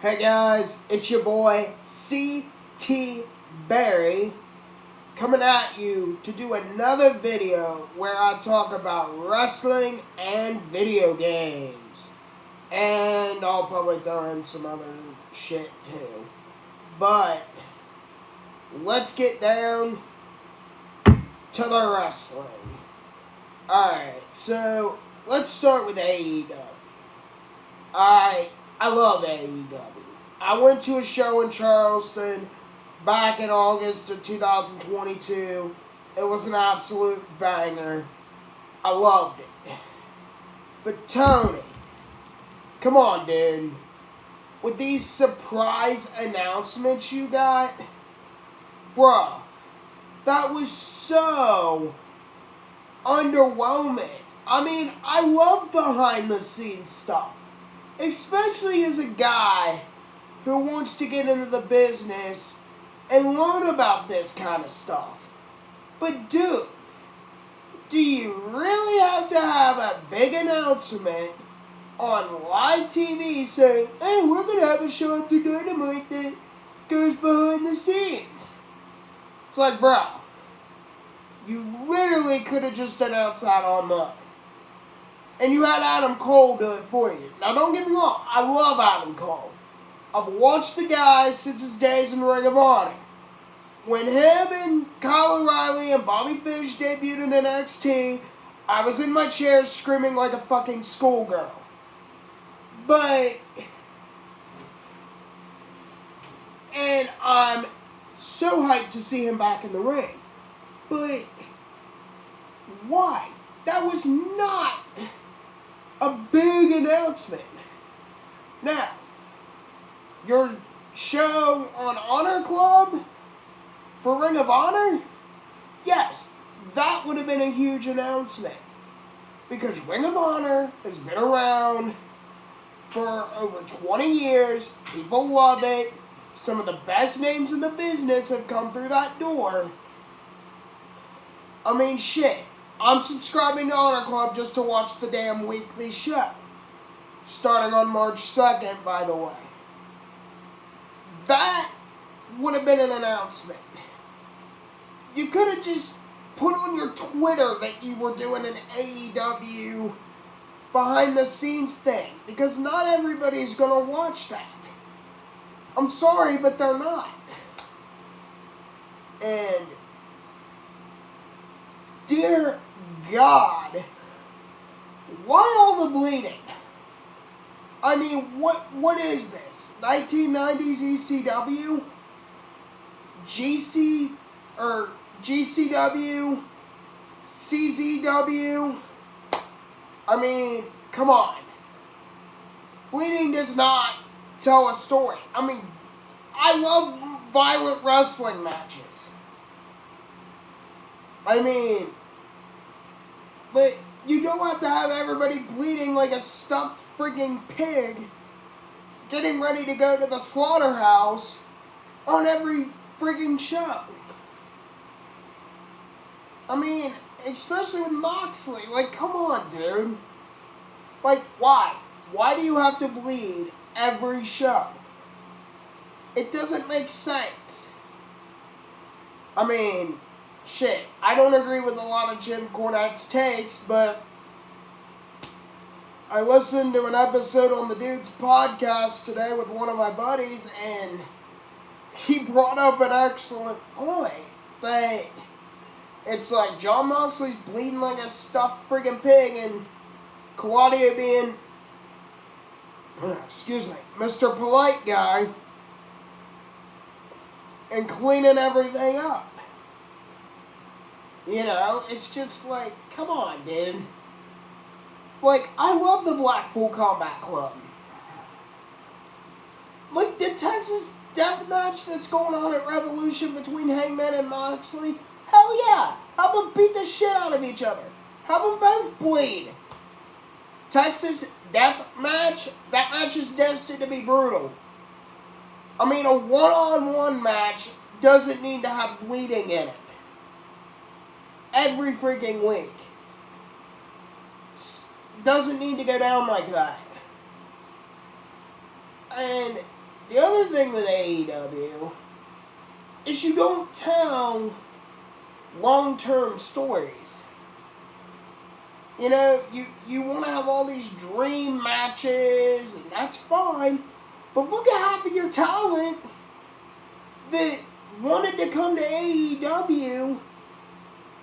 Hey guys, it's your boy C.T. Berry coming at you to do another video where I talk about wrestling and video games. And I'll probably throw in some other shit too. But let's get down to the wrestling. Alright, so let's start with AEW. I love AEW. I went to a show in Charleston back in August of 2022. It was an absolute banger. I loved it. But Tony, come on, dude. With these surprise announcements you got, bro, that was so underwhelming. I mean, I love behind the scenes stuff. Especially as a guy who wants to get into the business and learn about this kind of stuff. But dude, do you really have to have a big announcement on live TV saying, hey, we're going to have a show at the Dynamite that goes behind the scenes? It's like, bro, you literally could have just announced that online. And you had Adam Cole do it for you. Now, don't get me wrong. I love Adam Cole. I've watched the guy since his days in Ring of Honor. When him and Kyle O'Reilly and Bobby Fish debuted in NXT, I was in my chair screaming like a fucking schoolgirl. And I'm so hyped to see him back in the ring. But why? That was not a big announcement. Now, your show on Honor Club for Ring of Honor? Yes, that would have been a huge announcement. Because Ring of Honor has been around for over 20 years. People love it. Some of the best names in the business have come through that door. I mean, shit. I'm subscribing to Honor Club just to watch the damn weekly show. Starting on March 2nd, by the way. That would have been an announcement. You could have just put on your Twitter that you were doing an AEW behind the scenes thing. Because not everybody's going to watch that. I'm sorry, but they're not. And dear God, why all the bleeding? I mean, what is this? 1990s ECW? GCW? CZW? I mean, come on. Bleeding does not tell a story. I mean, I love violent wrestling matches. I mean, but you don't have to have everybody bleeding like a stuffed frigging pig getting ready to go to the slaughterhouse on every frigging show. I mean, especially with Moxley. Like, come on, dude. Like, why? Why do you have to bleed every show? It doesn't make sense. I mean, shit, I don't agree with a lot of Jim Cornette's takes, but I listened to an episode on the Dude's podcast today with one of my buddies, and he brought up an excellent point that it's like Jon Moxley's bleeding like a stuffed friggin' pig, and Claudia being, Mr. Polite Guy, and cleaning everything up. You know, it's just like, come on, dude. Like, I love the Blackpool Combat Club. Like, the Texas Death Match that's going on at Revolution between Hangman and Moxley, hell yeah. Have them beat the shit out of each other. Have them both bleed. Texas Death Match, that match is destined to be brutal. I mean, a one-on-one match doesn't need to have bleeding in it. Every freaking week. Doesn't need to go down like that. And the other thing with AEW is you don't tell long-term stories. You know, you want to have all these dream matches, and that's fine. But look at half of your talent that wanted to come to AEW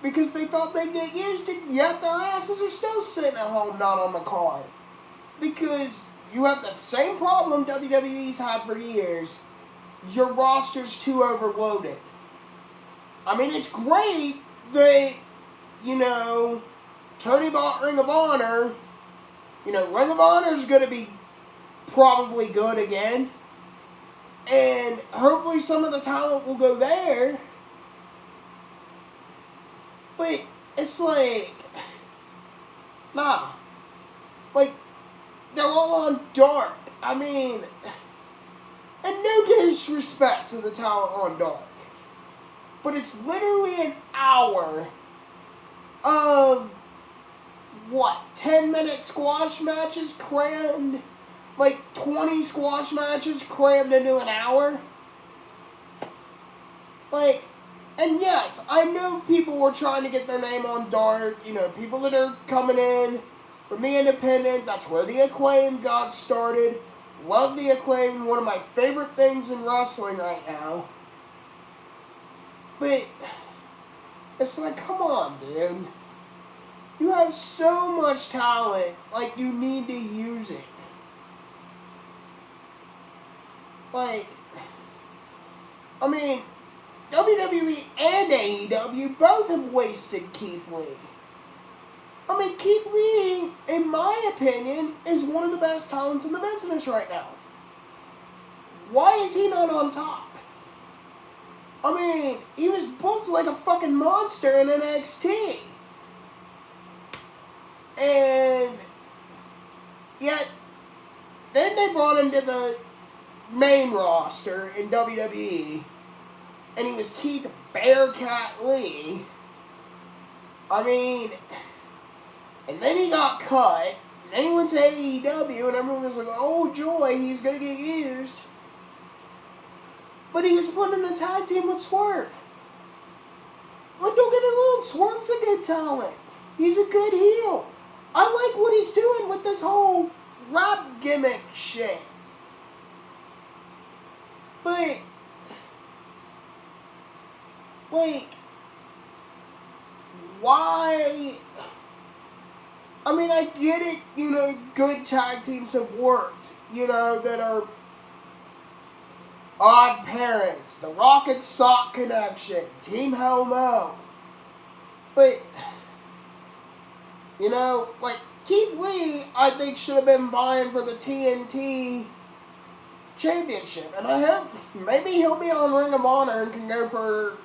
because they thought they'd get used, and yet their asses are still sitting at home not on the card. Because you have the same problem WWE's had for years. Your roster's too overloaded. I mean, it's great that, you know, Tony bought Ring of Honor. You know, Ring of Honor's going to be probably good again. And hopefully some of the talent will go there. But it's like, nah. Like, they're all on Dark. I mean, and no disrespect to the talent on Dark. But it's literally an hour of, 10-minute squash matches crammed? Like 20 squash matches crammed into an hour? Like, and yes, I know people were trying to get their name on Dark. You know, people that are coming in from the independent. That's where the Acclaim got started. Love the Acclaim. One of my favorite things in wrestling right now. But it's like, come on, dude. You have so much talent, like, you need to use it. Like, I mean, WWE and AEW both have wasted Keith Lee. I mean, Keith Lee, in my opinion, is one of the best talents in the business right now. Why is he not on top? I mean, he was booked like a fucking monster in NXT. And yet, then they brought him to the main roster in WWE, and he was Keith Bearcat Lee. I mean, and then he got cut, and then he went to AEW, and everyone was like, oh joy, he's gonna get used. But he was put in a tag team with Swerve. Well, don't get me wrong, Swerve's a good talent. He's a good heel. I like what he's doing with this whole rap gimmick shit. But, like, why? I mean, I get it, you know, good tag teams have worked, you know, that are Odd Parents, the Rocket Sock Connection, Team Hell No. But, you know, like, Keith Lee, I think, should have been vying for the TNT Championship. And I hope maybe he'll be on Ring of Honor and can go for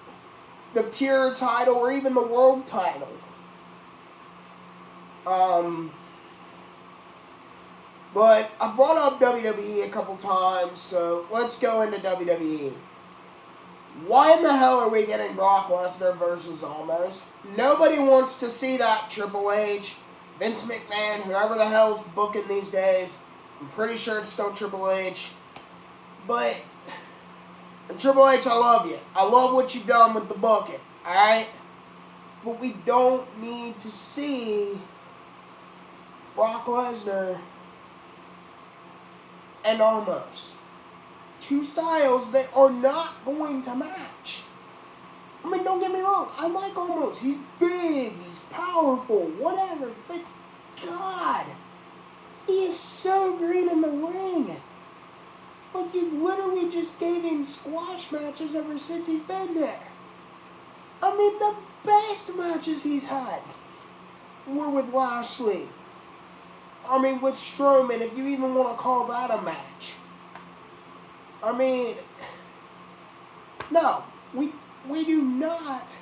the pure title or even the world title. But I brought up WWE a couple times, so let's go into WWE. Why in the hell are we getting Brock Lesnar versus Almost? Nobody wants to see that. Triple H, Vince McMahon, whoever the hell's booking these days. I'm pretty sure it's still Triple H. But, and Triple H, I love you. I love what you've done with the booking, alright? But we don't need to see Brock Lesnar and Almost. Two styles that are not going to match. I mean, don't get me wrong. I like Almost. He's big. He's powerful. Whatever. But, God, he is so green in the ring. Like, you've literally just gave him squash matches ever since he's been there. I mean, the best matches he's had were with Lashley. I mean, with Strowman, if you even want to call that a match. I mean, no, we do not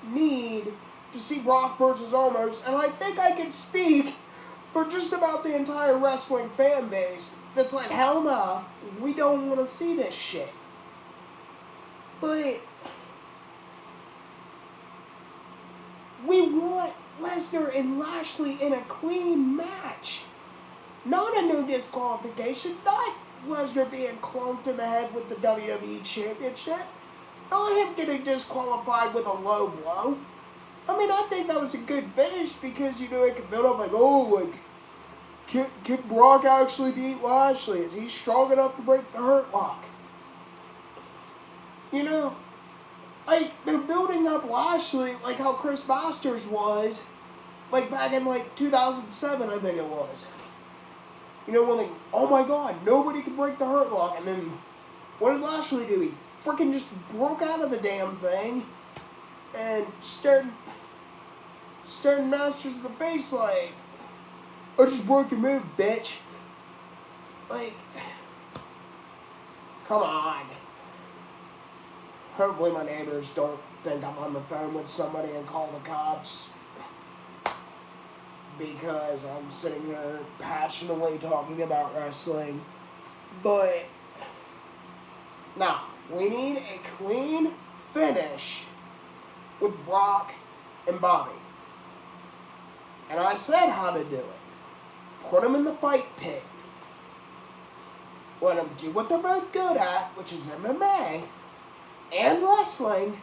need to see Brock versus Almost, and I think I can speak for just about the entire wrestling fan base that's like, hell no, we don't want to see this shit. But we want Lesnar and Lashley in a clean match. Not a no disqualification, not Lesnar being clunked in the head with the WWE Championship. Not him getting disqualified with a low blow. I mean, I think that was a good finish because, you know, it could build up like, oh, like, can Brock actually beat Lashley? Is he strong enough to break the Hurt Lock? You know, like, they're building up Lashley like how Chris Masters was, like, back in, like, 2007, I think it was. You know, when, like, oh my god, nobody can break the Hurt Lock. And then, what did Lashley do? He freaking just broke out of the damn thing and stared Masters in the face like, I just broke your move, bitch. Like, come on. Hopefully my neighbors don't think I'm on the phone with somebody and call the cops, because I'm sitting here passionately talking about wrestling. But, nah, we need a clean finish with Brock and Bobby. And I said how to do it. Put them in the fight pit. Let them do what they're both good at, which is MMA and wrestling,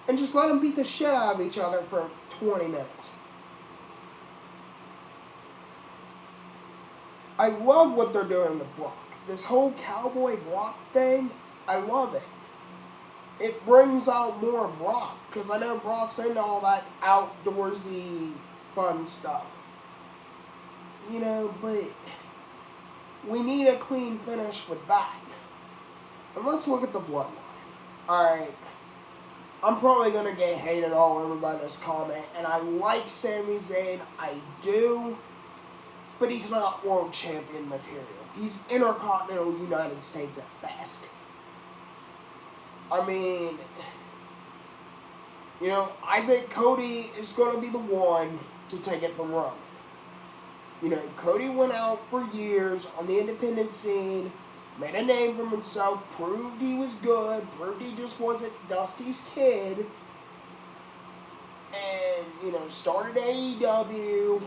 and just let them beat the shit out of each other for 20 minutes. I love what they're doing with Brock. This whole Cowboy Brock thing, I love it. It brings out more Brock, because I know Brock's into all that outdoorsy fun stuff. You know, but we need a clean finish with that. And let's look at the bloodline. Alright, I'm probably going to get hated all over by this comment, and I like Sami Zayn, I do, but he's not world champion material. He's Intercontinental United States at best. I mean, you know, I think Cody is going to be the one to take it from Roman. You know, Cody went out for years on the independent scene, made a name for himself, proved he was good, proved he just wasn't Dusty's kid, and, you know, started AEW,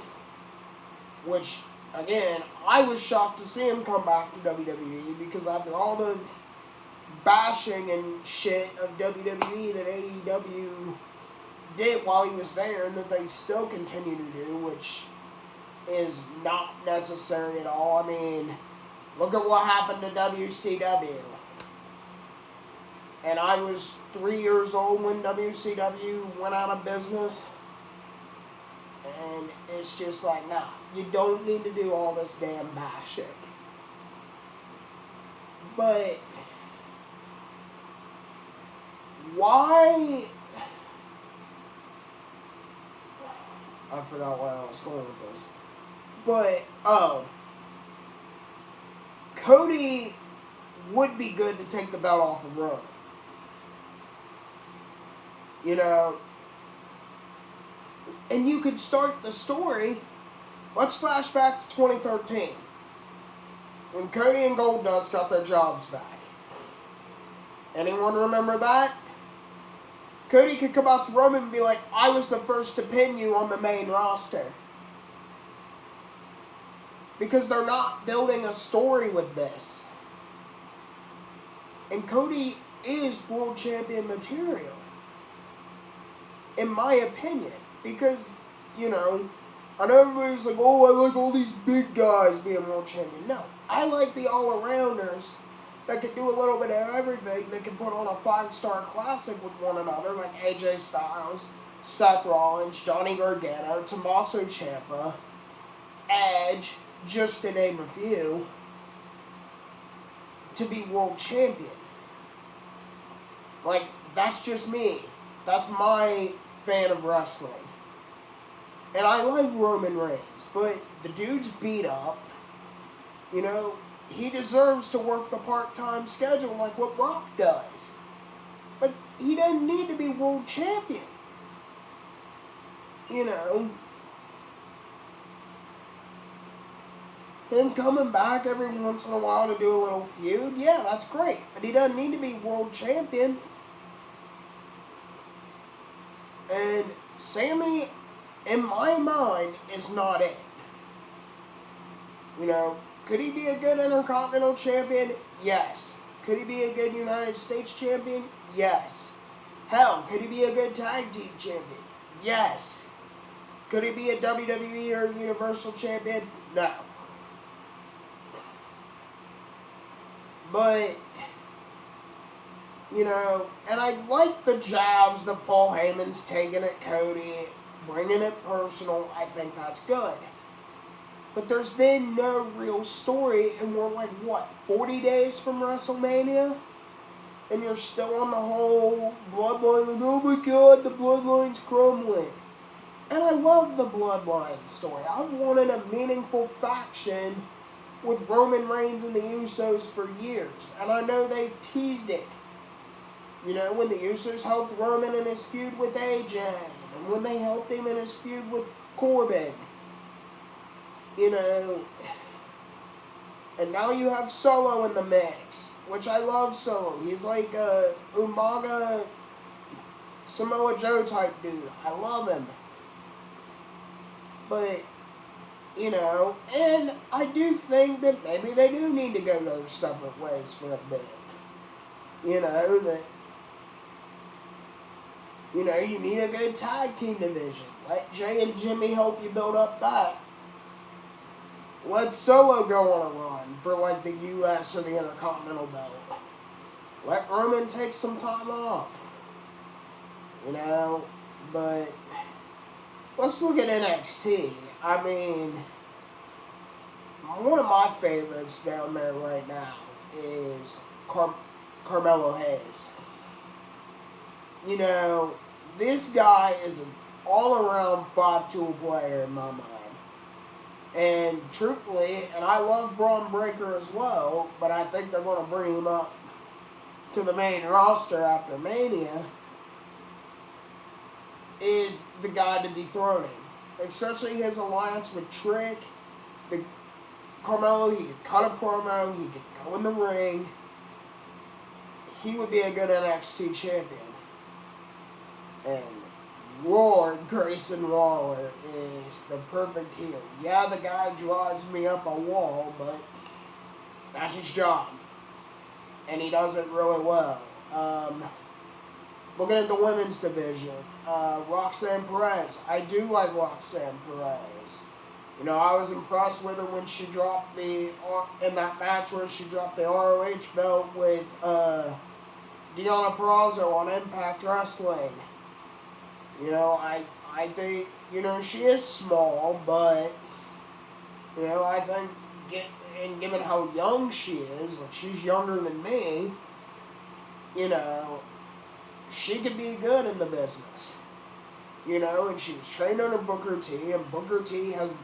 which, again, I was shocked to see him come back to WWE, because after all the bashing and shit of WWE that AEW did while he was there, and that they still continue to do, which is not necessary at all. I mean, look at what happened to WCW. And I was 3 years old when WCW went out of business. And it's just like, nah, you don't need to do all this damn bashing. But why? I forgot where I was going with this. But, Cody would be good to take the belt off of Roman. You know, and you could start the story. Let's flash back to 2013, when Cody and Goldust got their jobs back. Anyone remember that? Cody could come out to Roman and be like, I was the first to pin you on the main roster. Because they're not building a story with this. And Cody is world champion material, in my opinion. Because, you know, I know everybody's like, oh, I like all these big guys being world champion. No, I like the all-arounders that can do a little bit of everything. They can put on a 5-star classic with one another, like AJ Styles, Seth Rollins, Johnny Gargano, Tommaso Ciampa, Edge, just to name a few, to be world champion. Like, that's just me. That's my fan of wrestling. And I love Roman Reigns, but the dude's beat up. You know, he deserves to work the part-time schedule like what Brock does. But he doesn't need to be world champion. You know, him coming back every once in a while to do a little feud, yeah, that's great. But he doesn't need to be world champion. And Sami, in my mind, is not it. You know, Could he be a good Intercontinental Champion? Yes. Could he be a good United States Champion? Yes. Hell, could he be a good Tag Team Champion? Yes. Could he be a WWE or Universal Champion? No. But, you know, and I like the jabs that Paul Heyman's taking at Cody, bringing it personal. I think that's good. But there's been no real story, and we're like, what, 40 days from WrestleMania? And you're still on the whole Bloodline, like, oh my god, the Bloodline's crumbling. And I love the Bloodline story. I've wanted a meaningful faction with Roman Reigns and the Usos for years. And I know they've teased it. You know, when the Usos helped Roman in his feud with AJ, and when they helped him in his feud with Corbin. You know, and now you have Solo in the mix, which I love Solo. He's like a Umaga Samoa Joe type dude. I love him. But, you know, and I do think that maybe they do need to go those separate ways for a bit. You know, that, you know, you need a good tag team division. Let Jay and Jimmy help you build up that. Let Solo go on a run for, like, the U.S. or the Intercontinental belt. Let Roman take some time off. You know, but let's look at NXT. I mean, one of my favorites down there right now is Carmelo Hayes. You know, this guy is an all-around 5-tool player in my mind. And truthfully, and I love Braun Breaker as well, but I think they're going to bring him up to the main roster after Mania, is the guy to dethrone him. Especially his alliance with Trick. Carmelo, he could cut a promo, he could go in the ring. He would be a good NXT champion. And Lord Grayson Waller is the perfect heel. Yeah, the guy drives me up a wall, but that's his job. And he does it really well. Looking at the women's division, Roxanne Perez. I do like Roxanne Perez. You know, I was impressed with her when she dropped in that match where she dropped the ROH belt with Deonna Purrazzo on Impact Wrestling. You know, I think, you know, she is small, but, you know, I think, given how young she is, like she's younger than me, you know, she could be good in the business. You know, and she was trained under Booker T, and Booker T has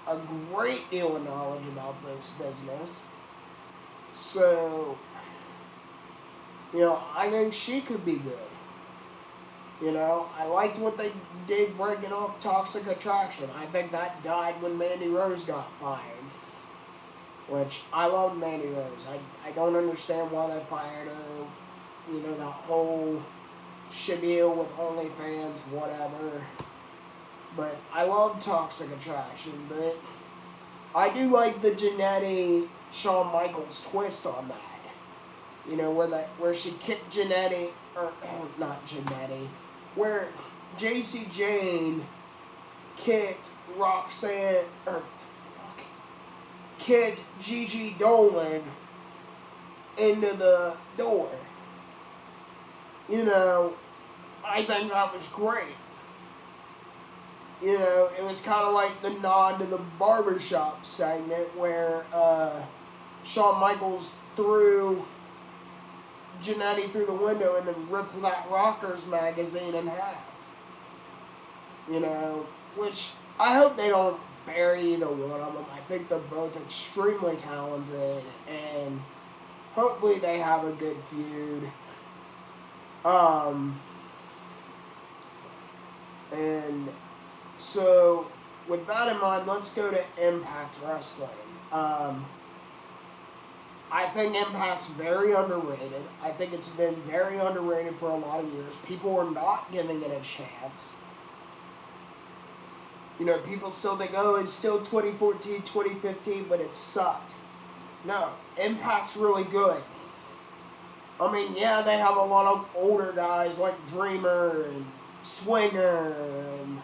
a great deal of knowledge about this business. So, you know, I think she could be good. You know, I liked what they did breaking off Toxic Attraction. I think that died when Mandy Rose got fired. Which, I love Mandy Rose. I don't understand why they fired her. You know, that whole spiel with OnlyFans, whatever. But I love Toxic Attraction, but I do like the Jannetty Shawn Michaels twist on that. You know, where she kicked Jannetty, or not Jannetty, where Jacy Jayne kicked Roxanne, kicked Gigi Dolan into the door. You know, I think that was great. You know, it was kind of like the nod to the barbershop segment where Shawn Michaels threw Jannetty through the window and then ripped that Rockers magazine in half. You know, which I hope they don't bury either one of them. I think they're both extremely talented, and hopefully they have a good feud. And so, with that in mind, let's go to Impact Wrestling. I think Impact's very underrated. I think it's been very underrated for a lot of years. People are not giving it a chance. You know, people still think, oh, it's still 2014, 2015, but it sucked. No, Impact's really good. I mean, yeah, they have a lot of older guys like Dreamer and Swinger, and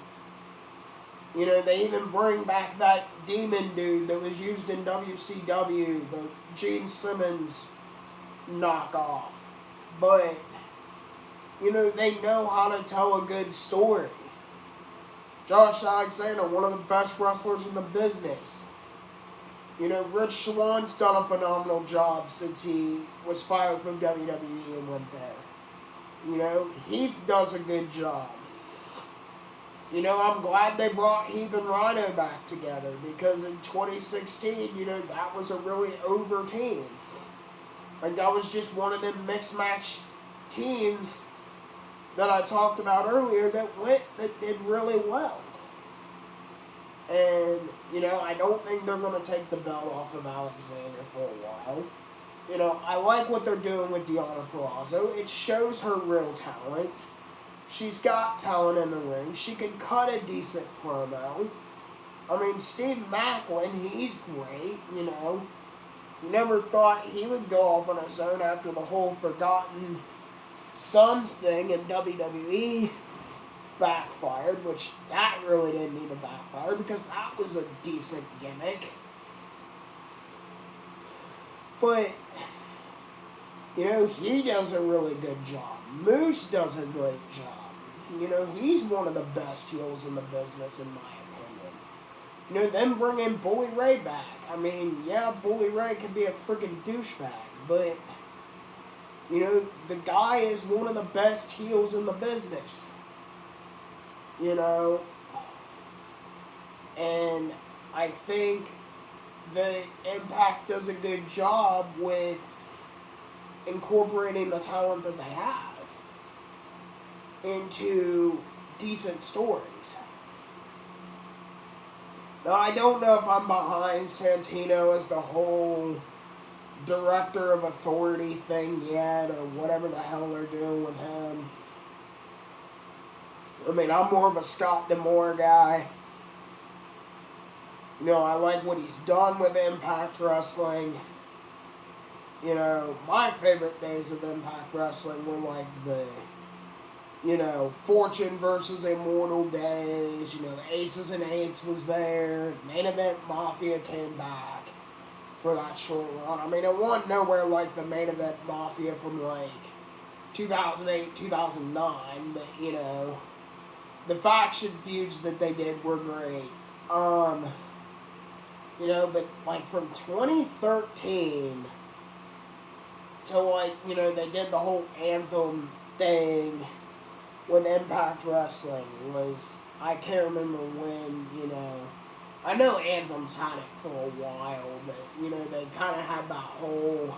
they even bring back that Demon dude that was used in WCW, the Gene Simmons knockoff. But they know how to tell a good story. Josh Alexander, one of the best wrestlers in the business. Rich Swan's done a phenomenal job since he was fired from WWE and went there. Heath does a good job. I'm glad they brought Heath and Rhino back together because in 2016, that was a really over team. Like, that was just one of them mixed match teams that I talked about earlier that did really well. And, I don't think they're going to take the belt off of Alexander for a while. I like what they're doing with Deonna Purrazzo. It shows her real talent. She's got talent in the ring. She can cut a decent promo. I mean, Steve Maclin, he's great, You never thought he would go off on his own after the whole Forgotten Sons thing in WWE backfired, which that really didn't need to backfire because that was a decent gimmick. But, he does a really good job. Moose does a great job. He's one of the best heels in the business, in my opinion. Them bringing Bully Ray back. I mean, yeah, Bully Ray can be a freaking douchebag, but, the guy is one of the best heels in the business. And I think that Impact does a good job with incorporating the talent that they have into decent stories. Now, I don't know if I'm behind Santino as the whole director of authority thing yet, or whatever the hell they're doing with him. I mean, I'm more of a Scott D'Amore guy. I like what he's done with Impact Wrestling. My favorite days of Impact Wrestling were like the, Fortune versus Immortal days. Aces and Eights was there. Main Event Mafia came back for that short run. I mean, it wasn't nowhere like the Main Event Mafia from like 2008, 2009, but, the faction feuds that they did were great. But like from 2013 to like, they did the whole Anthem thing with Impact Wrestling was, I can't remember when, I know Anthem's had it for a while, but, they kind of had that whole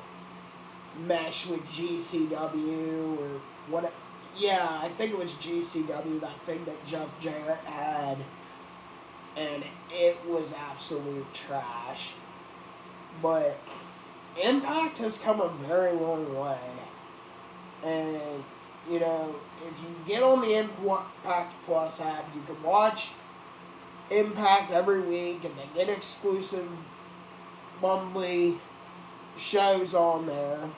mesh with GCW or what. Yeah, I think it was GCW, that thing that Jeff Jarrett had, and it was absolute trash. But Impact has come a very long way, and, if you get on the Impact Plus app, you can watch Impact every week, and they get exclusive monthly shows on there.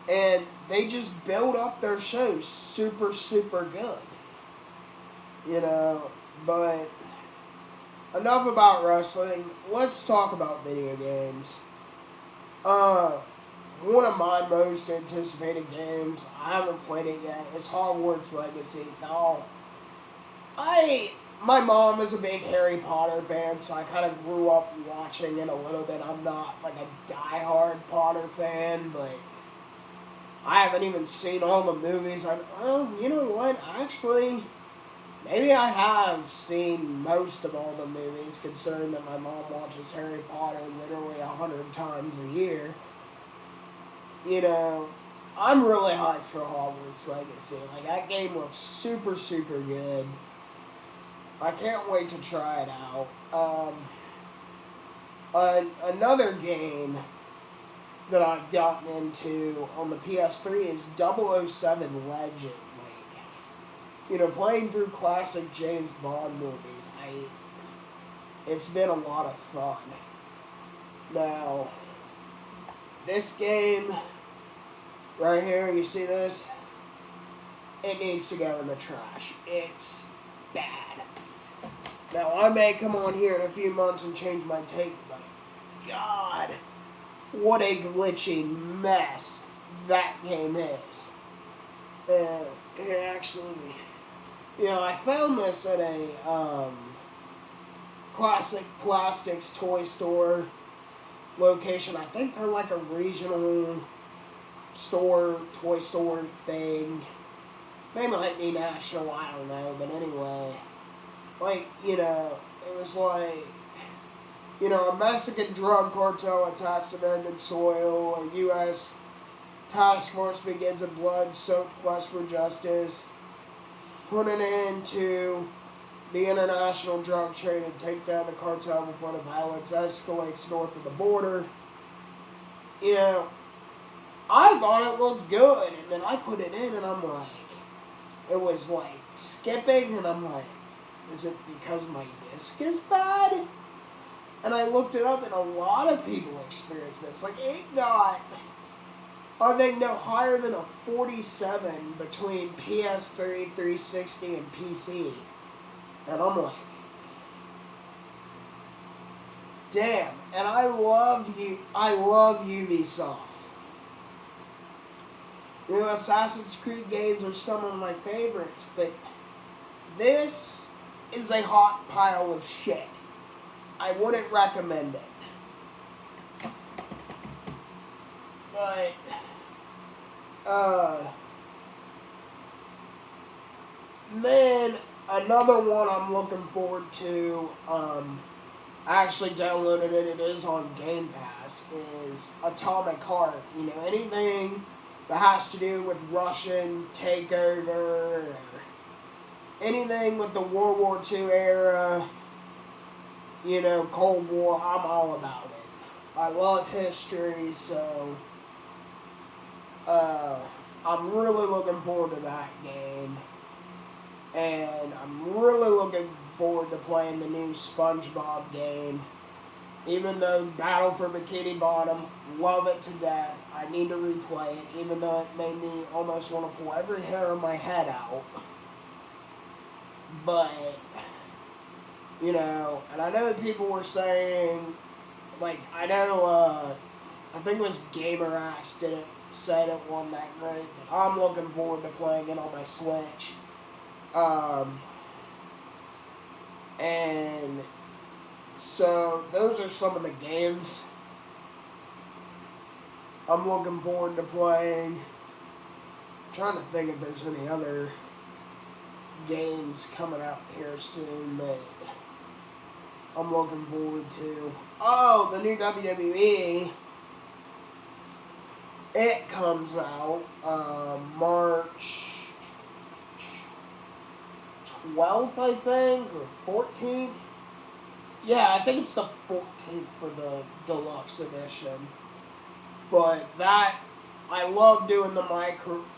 And they just build up their shows super, super good. But enough about wrestling. Let's talk about video games. One of my most anticipated games, I haven't played it yet, is Hogwarts Legacy. Now, my mom is a big Harry Potter fan, so I kind of grew up watching it a little bit. I'm not like a diehard Potter fan, but I haven't even seen all the movies. You know what? Actually, maybe I have seen most of all the movies, considering that my mom watches Harry Potter literally 100 times a year. I'm really hyped for Hogwarts Legacy. Like, that game looks super, super good. I can't wait to try it out. Another game that I've gotten into on the PS3 is 007 Legends. Like, playing through classic James Bond movies, it's been a lot of fun. Now, this game right here, you see this? It needs to go in the trash. It's bad. Now, I may come on here in a few months and change my take, but God, what a glitchy mess that game is. And it actually, I found this at a Classic Plastics toy store location. I think they're like a regional store, toy store thing. They might be national, I don't know, but anyway. It was like, a Mexican drug cartel attacks American soil, a U.S. task force begins a blood-soaked quest for justice, put an end to the international drug trade and take down the cartel before the violence escalates north of the border. I thought it looked good, and then I put it in, and I'm like, it was like skipping, and I'm like, is it because my disc is bad? And I looked it up, and a lot of people experience this. Like, it got, I think, no higher than a 47 between PS3, 360, and PC. And I'm like, damn. And I love Ubisoft. Assassin's Creed games are some of my favorites, but this is a hot pile of shit. I wouldn't recommend it. But, then another one I'm looking forward to, I actually downloaded it, it is on Game Pass, is Atomic Heart. Anything that has to do with Russian takeover, or anything with the World War II era, Cold War, I'm all about it. I love history, so I'm really looking forward to that game. And I'm really looking forward to playing the new SpongeBob game. Even though Battle for Bikini Bottom, love it to death. I need to replay it, even though it made me almost want to pull every hair on my head out. But, and I know people were saying, like, I think it was GamerAxe didn't said it won that great, but I'm looking forward to playing it on my Switch. And so those are some of the games I'm looking forward to playing. I'm trying to think if there's any other games coming out here soon that I'm looking forward to. Oh, the new WWE. It comes out March 12th, I think, or 14th. Yeah, I think it's the 14th for the deluxe edition. But that, I love doing the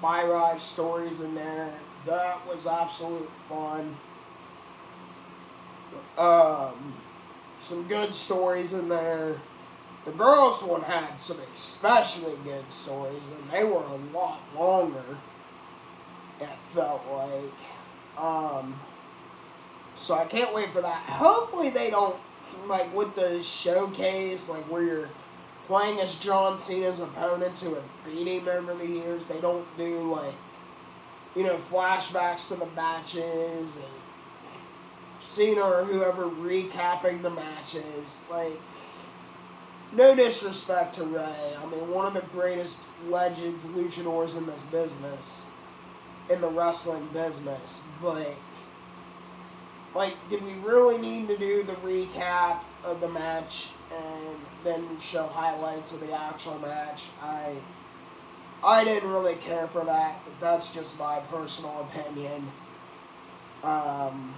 Mirage stories in there. That was absolute fun. Some good stories in there. The girls one had some especially good stories, and they were a lot longer, it felt like. So I can't wait for that. Hopefully they don't, like with the showcase, like where you're playing as John Cena's opponents who have beat him over the years, they don't do like, flashbacks to the matches and Cena or whoever recapping the matches. Like, no disrespect to Rey. I mean, one of the greatest legends, luchadors in this business, in the wrestling business. But, like, did we really need to do the recap of the match and then show highlights of the actual match? I didn't really care for that, but that's just my personal opinion. I'm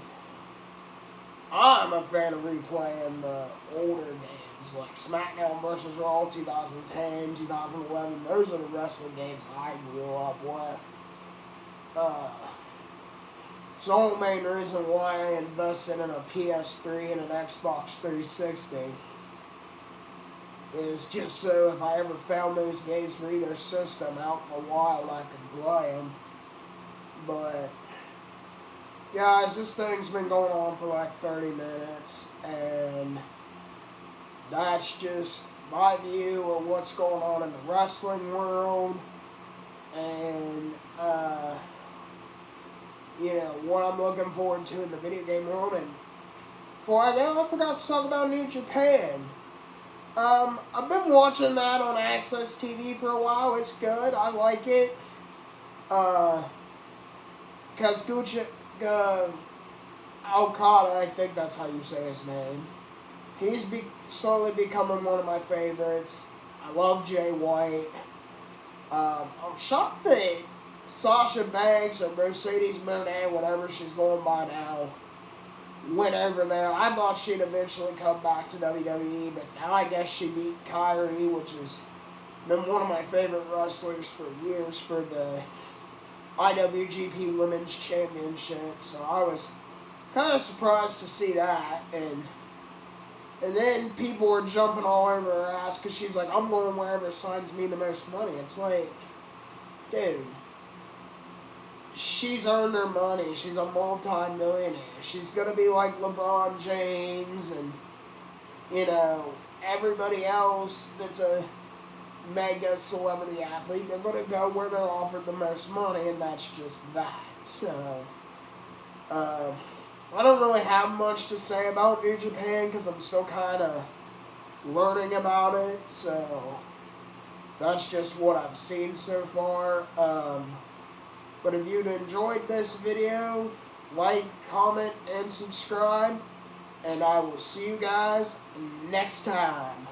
a fan of replaying the older games, like SmackDown vs. Raw 2010, 2011. Those are the wrestling games I grew up with. It's the only main reason why I invested in a PS3 and an Xbox 360. is just so if I ever found those games for either system out in the wild, I could play them. But, guys, this thing's been going on for like 30 minutes, and that's just my view of what's going on in the wrestling world, and, what I'm looking forward to in the video game world. And before I go, I forgot to talk about New Japan. I've been watching that on Access TV for a while. It's good. I like it. Kazuchika Okada, I think that's how you say his name. He's slowly becoming one of my favorites. I love Jay White. I'm shocked that Sasha Banks or Mercedes Moné, whatever she's going by now, went over there. I thought she'd eventually come back to WWE, but now I guess she beat Kyrie, which has been one of my favorite wrestlers for years, for the IWGP Women's Championship. So I was kind of surprised to see that, and then people were jumping all over her ass because she's like, I'm going wherever signs me the most money. It's like, dude, she's earned her money. She's a multi-millionaire. She's going to be like LeBron James and, everybody else that's a mega celebrity athlete. They're going to go where they're offered the most money, and that's just that. So, I don't really have much to say about New Japan because I'm still kind of learning about it. So, that's just what I've seen so far. But if you'd enjoyed this video, like, comment, and subscribe. And I will see you guys next time.